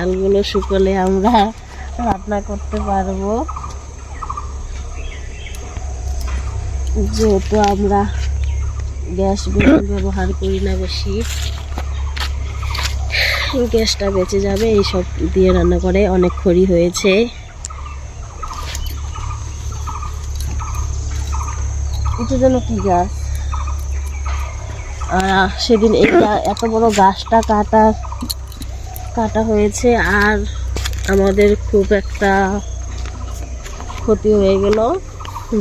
চালগুলো শুকলে আমরা রান্না করতে পারবো, যেহেতু আমরা গ্যাস ব্যবহার করি না বেশি। গ্যাসটা বেঁচে যাবে, এইসব দিয়ে রান্না করে। অনেক খড়ি হয়েছে। এটা যেন কি গাছ, সেদিন এটা এত বড় গাছটা কাটা হয়েছে, আর আমাদের খুব একটা ক্ষতি হয়ে গেল।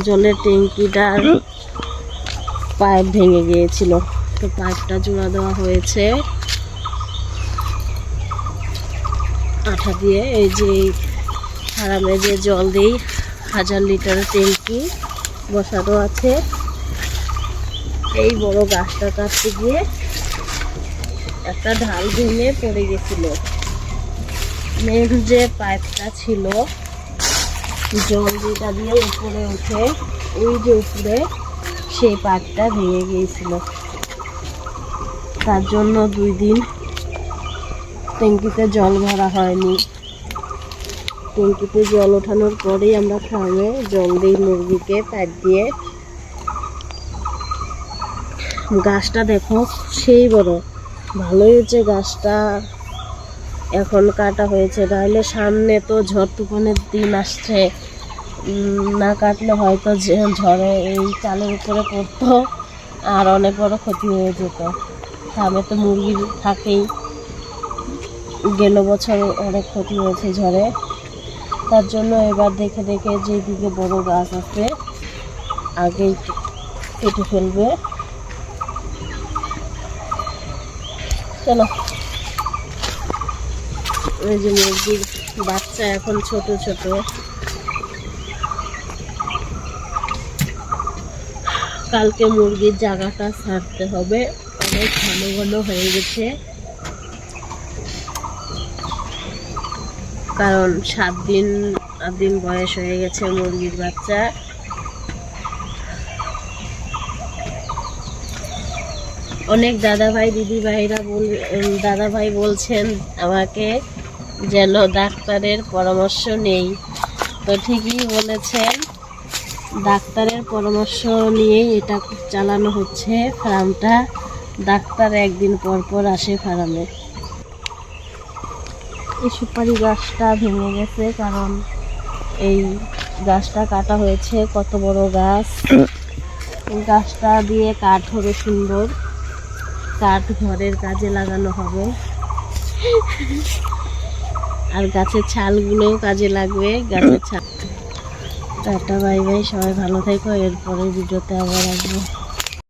জলের ট্যাঙ্কিটার পাইপ ভেঙে গিয়েছিল, তো পাইপটা জোড়া দেওয়া হয়েছে আঠা দিয়ে। এই যে ফার্মে যে জল দিই 1000 লিটারের ট্যাঙ্কি বসানো আছে। এই বড় গাছটা কাটতে গিয়ে একটা ঢাল ভেঙে পড়ে গেছিল। মেন যে পাইপটা ছিল জল যেটা দিয়ে উপরে উঠে, ওই যে উপরে সেই পাইপটা ভেঙে গিয়েছিল। তার জন্য 2 দিন ট্যাঙ্কিতে জল ভরা হয়নি। ট্যাঙ্কিতে জল ওঠানোর পরেই আমরা ফার্মে জল দিই মুরগিকে পাইপ দিয়ে। গাছটা দেখো সেই বড়, ভালোই হচ্ছে গাছটা এখন কাটা হয়েছে, তাহলে সামনে তো ঝড় তুফানের দিন আসছে, না কাটলে হয়তো ঝড়ে এই চালের উপরে পড়তো আর অনেক বড় ক্ষতি হয়ে যেত। ফার্মে তো মুরগি থাকেই, গেল বছর অনেক ক্ষতি হয়েছে ঝড়ে। তার জন্য এবার দেখে দেখে যেদিকে বড় গাছ আছে আগেই কেটে ফেলবে। চলো, ওই যে মুরগির বাচ্চা এখন ছোট ছোট, কালকে মুরগির জায়গাটা ছাড়তে হবে, অনেক ঘন ঘন হয়ে গেছে, কারণ 7 দিন বয়স হয়ে গেছে মুরগির বাচ্চা। অনেক দাদাভাই দাদাভাই বলছেন আমাকে যেন ডাক্তারের পরামর্শ নেই, তো ঠিকই বলেছেন। ডাক্তারের পরামর্শ নিয়েই এটা চালানো হচ্ছে ফার্মটা। ডাক্তার একদিন পর পর আসে ফার্মে। এই সুপারি গাছটা ভেঙে গেছে, কারণ এই গাছটা কাটা হয়েছে। কত বড় গাছ, গাছটা দিয়ে কাঠ হবে সুন্দর, কাঠ ঘরের কাজে লাগানো হবে, আর গাছের ছালগুলোও কাজে লাগবে। গাছের ছাল। টাটা, বাই বাই, সবাই ভালো থেকো। এরপরের ভিডিওতে আবার আসবো।